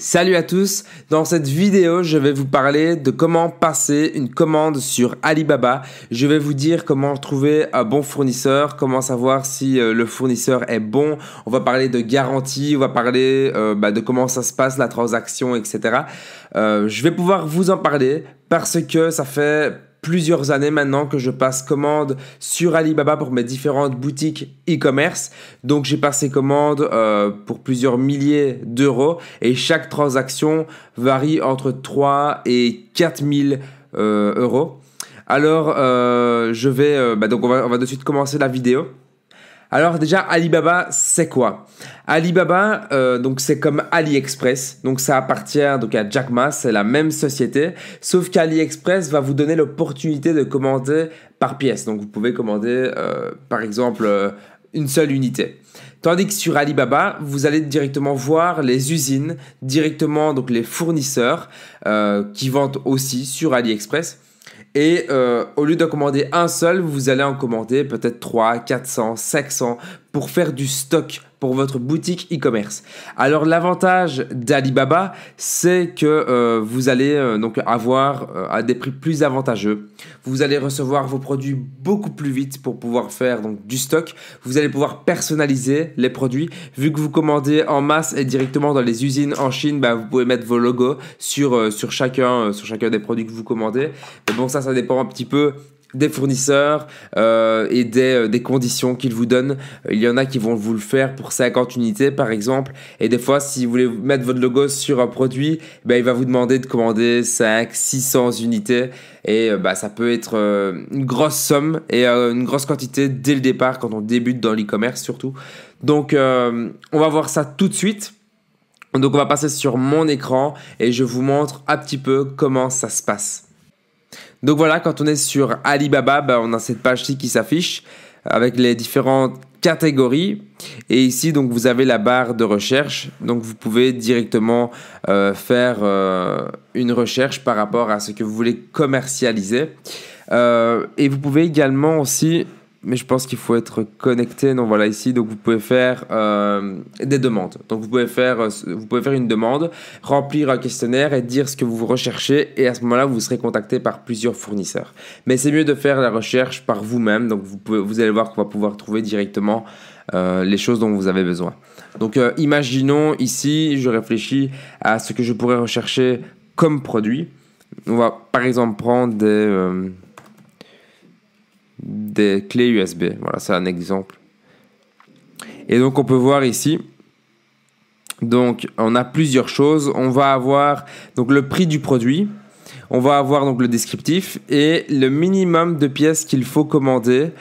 Salut à tous, dans cette vidéo je vais vous parler de comment passer une commande sur Alibaba. Je vais vous dire comment trouver un bon fournisseur, comment savoir si le fournisseur est bon. On va parler de garantie, on va parler de comment ça se passe la transaction, etc. Je vais pouvoir vous en parler parce que ça fait plusieurs années maintenant que je passe commande sur Alibaba pour mes différentes boutiques e-commerce. Donc j'ai passé commande pour plusieurs milliers d'euros et chaque transaction varie entre 3 et 4 000 euros. Alors donc on va de suite commencer la vidéo. Alors déjà, Alibaba, c'est quoi? Alibaba, donc c'est comme AliExpress, donc ça appartient donc à Jack Ma, c'est la même société, sauf qu'AliExpress va vous donner l'opportunité de commander par pièce. Donc vous pouvez commander par exemple une seule unité. Tandis que sur Alibaba, vous allez directement voir les usines, directement donc les fournisseurs qui vendent aussi sur AliExpress. Et au lieu de commander un seul, vous allez en commander peut-être 300, 400, 500 pour faire du stock pour votre boutique e-commerce. Alors l'avantage d'Alibaba, c'est que vous allez donc avoir à des prix plus avantageux. Vous allez recevoir vos produits beaucoup plus vite pour pouvoir faire donc du stock. Vous allez pouvoir personnaliser les produits. Vu que vous commandez en masse et directement dans les usines en Chine, vous pouvez mettre vos logos sur chacun des produits que vous commandez. Mais bon, ça dépend un petit peu des fournisseurs et des conditions qu'ils vous donnent. Il y en a qui vont vous le faire pour 50 unités par exemple, et des fois si vous voulez mettre votre logo sur un produit, il va vous demander de commander 500-600 unités et ça peut être une grosse somme et une grosse quantité dès le départ quand on débute dans l'e-commerce surtout. Donc on va voir ça tout de suite. Donc on va passer sur mon écran et je vous montre un petit peu comment ça se passe. Donc voilà, quand on est sur Alibaba, on a cette page-ci qui s'affiche avec les différentes catégories. Et ici, donc, vous avez la barre de recherche. Donc, vous pouvez directement faire une recherche par rapport à ce que vous voulez commercialiser. Et vous pouvez également aussi, mais je pense qu'il faut être connecté. Donc voilà ici, donc vous pouvez faire des demandes. Donc vous pouvez faire une demande, remplir un questionnaire et dire ce que vous recherchez. Et à ce moment-là, vous serez contacté par plusieurs fournisseurs. Mais c'est mieux de faire la recherche par vous-même. Donc vous allez voir qu'on va pouvoir trouver directement les choses dont vous avez besoin. Donc imaginons ici, je réfléchis à ce que je pourrais rechercher comme produit. On va par exemple prendre des clés USB. Voilà, c'est un exemple. Et donc, on peut voir ici. Donc, on a plusieurs choses. On va avoir donc le prix du produit. On va avoir donc le descriptif et le minimum de pièces qu'il faut commander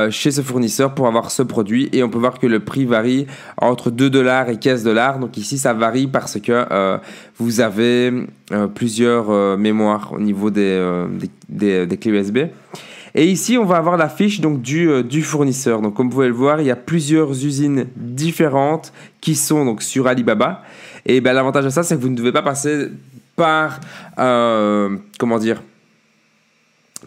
chez ce fournisseur pour avoir ce produit. Et on peut voir que le prix varie entre 2 $ et 15 $. Donc ici, ça varie parce que vous avez plusieurs mémoires au niveau des clés USB. Et ici, on va avoir la fiche donc, du fournisseur. Donc, comme vous pouvez le voir, il y a plusieurs usines différentes qui sont donc, sur Alibaba. Et l'avantage de ça, c'est que vous ne devez pas passer par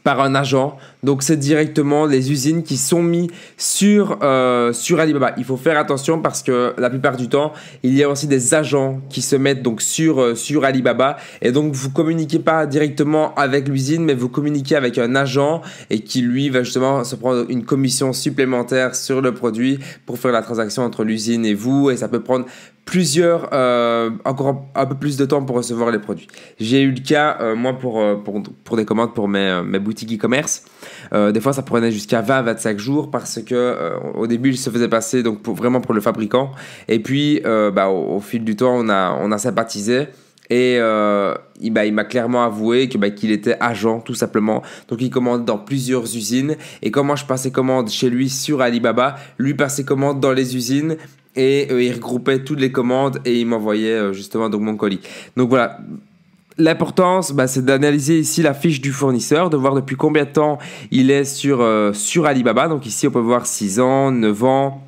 par un agent. Donc c'est directement les usines qui sont mises sur Alibaba. Il faut faire attention parce que la plupart du temps, il y a aussi des agents qui se mettent donc sur Alibaba. Et donc vous communiquez pas directement avec l'usine, mais vous communiquez avec un agent et qui lui va justement se prendre une commission supplémentaire sur le produit pour faire la transaction entre l'usine et vous. Et ça peut prendre encore un peu plus de temps pour recevoir les produits. J'ai eu le cas, moi, pour des commandes pour mes boutiques e-commerce. Des fois, ça prenait jusqu'à 20-25 jours parce que au début, il se faisait passer donc vraiment pour le fabricant. Et puis, au fil du temps, on a sympathisé. Et il m'a clairement avoué qu'il était agent tout simplement. Donc il commande dans plusieurs usines. Et quand moi je passais commande chez lui sur Alibaba, lui passait commande dans les usines. Et il regroupait toutes les commandes et il m'envoyait justement donc mon colis. Donc voilà, l'importance c'est d'analyser ici la fiche du fournisseur, de voir depuis combien de temps il est sur Alibaba. Donc ici on peut voir 6 ans, 9 ans.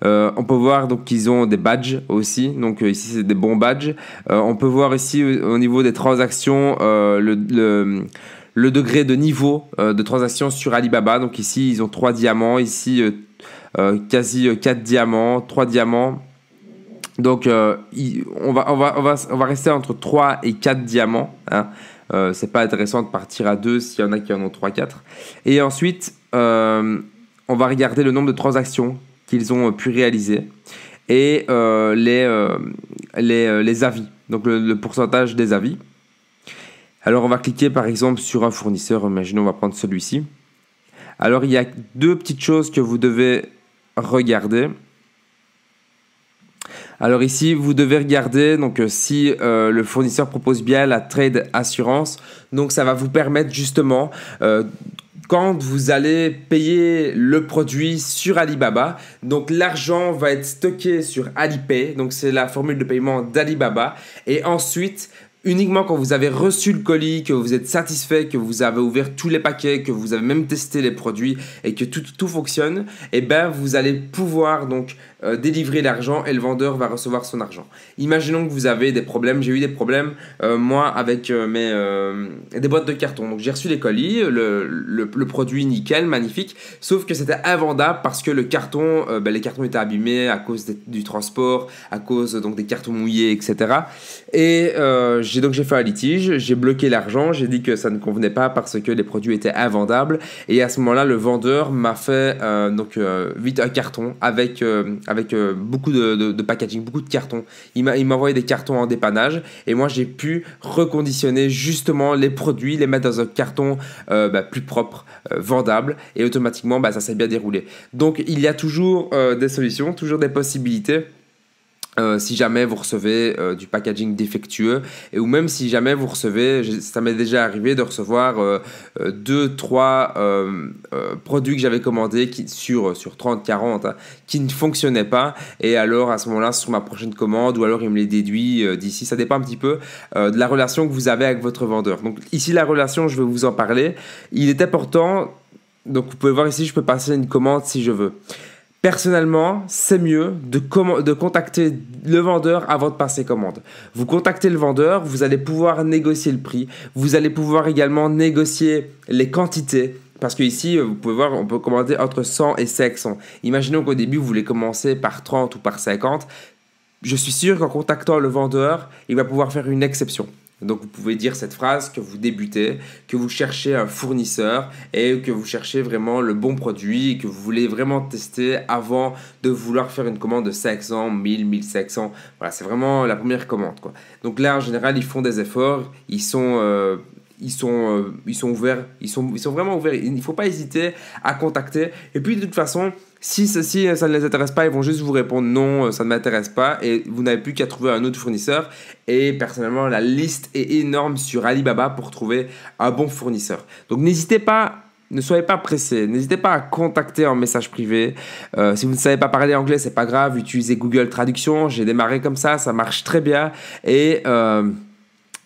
On peut voir donc qu'ils ont des badges aussi. Donc ici c'est des bons badges. On peut voir ici au niveau des transactions le degré de niveau de transaction sur Alibaba. Donc ici ils ont 3 diamants. Ici quasi 4 diamants, 3 diamants. Donc, on va rester entre 3 et 4 diamants. Hein. C'est pas intéressant de partir à 2 s'il y en a qui en ont 3, 4. Et ensuite, on va regarder le nombre de transactions qu'ils ont pu réaliser et les avis, donc le pourcentage des avis. Alors, on va cliquer par exemple sur un fournisseur. Imaginons, on va prendre celui-ci. Alors, il y a 2 petites choses que vous devez regarder. Alors ici, vous devez regarder donc, si le fournisseur propose bien la trade assurance. Donc ça va vous permettre justement, quand vous allez payer le produit sur Alibaba, donc l'argent va être stocké sur Alipay. Donc c'est la formule de paiement d'Alibaba. Et ensuite, uniquement quand vous avez reçu le colis, que vous êtes satisfait, que vous avez ouvert tous les paquets, que vous avez même testé les produits et que tout fonctionne, et ben vous allez pouvoir donc délivrer l'argent et le vendeur va recevoir son argent. Imaginons que vous avez des problèmes. J'ai eu des problèmes moi avec des boîtes de carton. Donc j'ai reçu les colis, le produit nickel, magnifique, sauf que c'était invendable parce que le carton, les cartons étaient abîmés à cause du transport, à cause donc des cartons mouillés, etc. Et j'ai fait un litige, j'ai bloqué l'argent, j'ai dit que ça ne convenait pas parce que les produits étaient invendables. Et à ce moment-là, le vendeur m'a fait vite un carton avec beaucoup de packaging, beaucoup de cartons. Il m'a envoyé des cartons en dépannage et moi j'ai pu reconditionner justement les produits, les mettre dans un carton plus propre, vendable, et automatiquement ça s'est bien déroulé. Donc il y a toujours des solutions, toujours des possibilités. Si jamais vous recevez du packaging défectueux, ou même si jamais vous recevez, ça m'est déjà arrivé de recevoir 2-3 produits que j'avais commandés sur 30-40 qui ne fonctionnaient pas, et alors à ce moment-là sur ma prochaine commande, ou alors il me les déduit d'ici, ça dépend un petit peu de la relation que vous avez avec votre vendeur. Donc ici la relation, je vais vous en parler, il est important, donc vous pouvez voir ici, je peux passer une commande si je veux. Personnellement, c'est mieux de contacter le vendeur avant de passer commande. Vous contactez le vendeur, vous allez pouvoir négocier le prix, vous allez pouvoir également négocier les quantités. Parce que ici, vous pouvez voir, on peut commander entre 100 et 500. Imaginons qu'au début, vous voulez commencer par 30 ou par 50. Je suis sûr qu'en contactant le vendeur, il va pouvoir faire une exception. Donc vous pouvez dire cette phrase que vous débutez, que vous cherchez un fournisseur et que vous cherchez vraiment le bon produit et que vous voulez vraiment tester avant de vouloir faire une commande de 500, 1000, 1500. Voilà, c'est vraiment la première commande, quoi. Donc là, en général, ils font des efforts, ils sont ouverts, ils sont vraiment ouverts. Il ne faut pas hésiter à contacter. Et puis de toute façon, si ça ne les intéresse pas, ils vont juste vous répondre non, ça ne m'intéresse pas, et vous n'avez plus qu'à trouver un autre fournisseur. Et personnellement, la liste est énorme sur Alibaba pour trouver un bon fournisseur. Donc n'hésitez pas, ne soyez pas pressés, n'hésitez pas à contacter en message privé. Si vous ne savez pas parler anglais, c'est pas grave, utilisez Google Traduction. J'ai démarré comme ça marche très bien. Et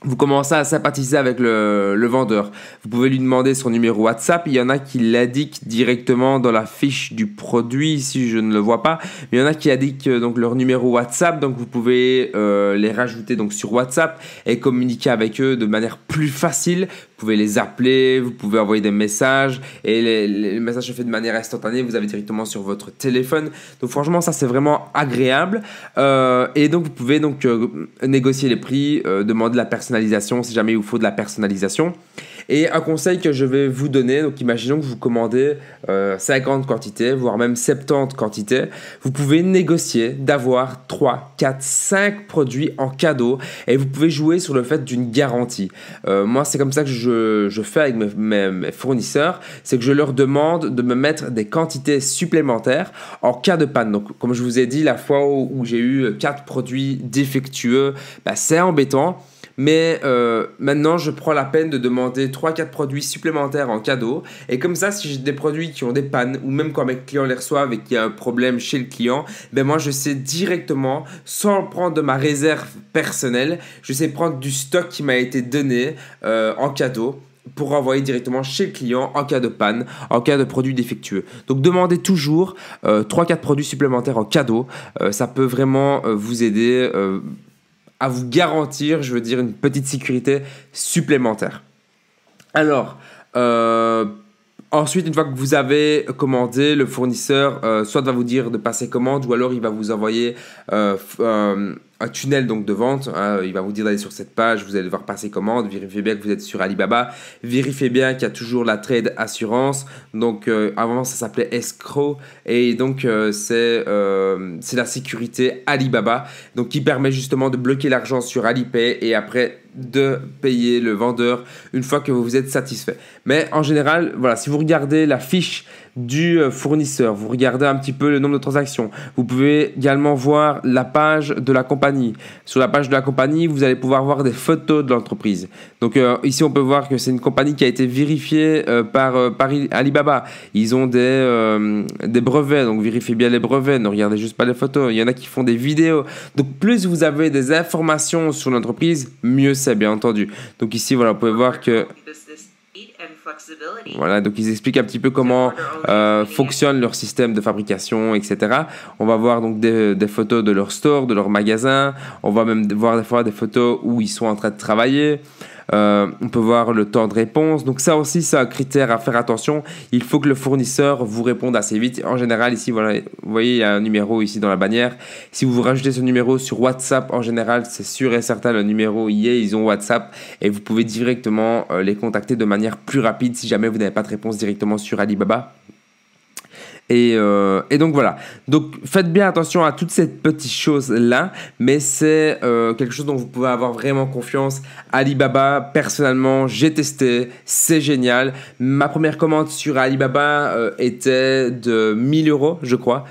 vous commencez à sympathiser avec le vendeur. Vous pouvez lui demander son numéro WhatsApp. Il y en a qui l'indiquent directement dans la fiche du produit. Ici, je ne le vois pas. Mais il y en a qui indiquent donc leur numéro WhatsApp. Donc, vous pouvez les rajouter donc, sur WhatsApp et communiquer avec eux de manière plus facile. Vous pouvez les appeler, vous pouvez envoyer des messages. Et les messages se font de manière instantanée. Vous avez directement sur votre téléphone. Donc, franchement, ça, c'est vraiment agréable. Et donc, vous pouvez donc négocier les prix, demander la personnalisation si jamais il vous faut de la personnalisation. Et un conseil que je vais vous donner, donc imaginons que vous commandez 50 quantités, voire même 70 quantités, vous pouvez négocier d'avoir 3, 4, 5 produits en cadeau et vous pouvez jouer sur le fait d'une garantie. Moi, c'est comme ça que je fais avec mes fournisseurs, c'est que je leur demande de me mettre des quantités supplémentaires en cas de panne. Donc, comme je vous ai dit, la fois où j'ai eu 4 produits défectueux, c'est embêtant. Mais maintenant, je prends la peine de demander 3-4 produits supplémentaires en cadeau. Et comme ça, si j'ai des produits qui ont des pannes, ou même quand mes clients les reçoivent et qu'il y a un problème chez le client, moi, je sais directement, sans prendre de ma réserve personnelle, je sais prendre du stock qui m'a été donné en cadeau pour envoyer directement chez le client en cas de panne, en cas de produit défectueux. Donc, demandez toujours 3-4 produits supplémentaires en cadeau. Ça peut vraiment vous aider à vous garantir, je veux dire, une petite sécurité supplémentaire. Alors, Ensuite, une fois que vous avez commandé, le fournisseur soit va vous dire de passer commande ou alors il va vous envoyer un tunnel donc de vente. Il va vous dire d'aller sur cette page, vous allez devoir passer commande, vérifiez bien que vous êtes sur Alibaba, vérifiez bien qu'il y a toujours la trade assurance. Donc avant ça s'appelait escrow et donc c'est la sécurité Alibaba donc qui permet justement de bloquer l'argent sur Alipay et après de payer le vendeur une fois que vous êtes satisfait. Mais en général, voilà, si vous regardez la fiche du fournisseur, vous regardez un petit peu le nombre de transactions, vous pouvez également voir la page de la compagnie. Sur la page de la compagnie, vous allez pouvoir voir des photos de l'entreprise. Donc ici, on peut voir que c'est une compagnie qui a été vérifiée par Alibaba. Ils ont des brevets, donc vérifiez bien les brevets, ne regardez juste pas les photos. Il y en a qui font des vidéos. Donc plus vous avez des informations sur l'entreprise, mieux c'est, bien entendu. Donc ici, voilà, vous pouvez voir que voilà, donc ils expliquent un petit peu comment fonctionne leur système de fabrication, etc. On va voir donc des photos de leur store, de leur magasin. On va même voir des fois des photos où ils sont en train de travailler. On peut voir le temps de réponse. Donc ça aussi, c'est un critère à faire attention. Il faut que le fournisseur vous réponde assez vite. En général, ici, voilà, vous voyez, il y a un numéro ici dans la bannière. Si vous rajoutez ce numéro sur WhatsApp, en général, c'est sûr et certain, le numéro y est, ils ont WhatsApp. Et vous pouvez directement les contacter de manière plus rapide si jamais vous n'avez pas de réponse directement sur Alibaba. Et donc voilà, donc faites bien attention à toutes ces petites choses là, mais c'est quelque chose dont vous pouvez avoir vraiment confiance. Alibaba, personnellement j'ai testé, c'est génial. Ma première commande sur Alibaba était de 1000 euros, je crois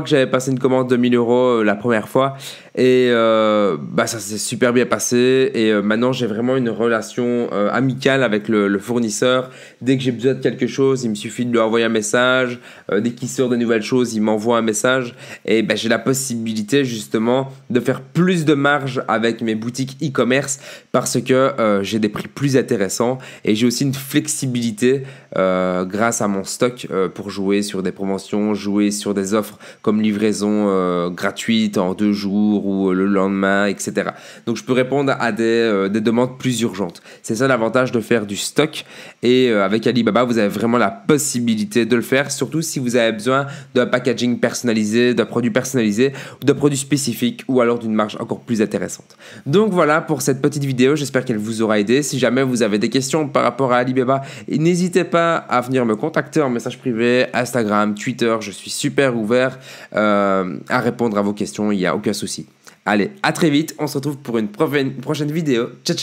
que j'avais passé une commande de 1000 euros la première fois et ça s'est super bien passé et maintenant j'ai vraiment une relation amicale avec le fournisseur. Dès que j'ai besoin de quelque chose, il me suffit de lui envoyer un message. Dès qu'il sort de nouvelles choses, il m'envoie un message et j'ai la possibilité justement de faire plus de marge avec mes boutiques e-commerce parce que j'ai des prix plus intéressants et j'ai aussi une flexibilité grâce à mon stock pour jouer sur des promotions, jouer sur des offres comme livraison gratuite en 2 jours ou le lendemain, etc. Donc je peux répondre à des demandes plus urgentes. C'est ça l'avantage de faire du stock et avec Alibaba, vous avez vraiment la possibilité de le faire, surtout si vous avez besoin d'un packaging personnalisé, d'un produit personnalisé, d'un produit spécifique ou alors d'une marge encore plus intéressante. Donc voilà pour cette petite vidéo, j'espère qu'elle vous aura aidé. Si jamais vous avez des questions par rapport à Alibaba, n'hésitez pas à venir me contacter en message privé, Instagram, Twitter, je suis super ouvert à répondre à vos questions, il n'y a aucun souci. Allez, à très vite, on se retrouve pour une prochaine vidéo. Ciao, ciao.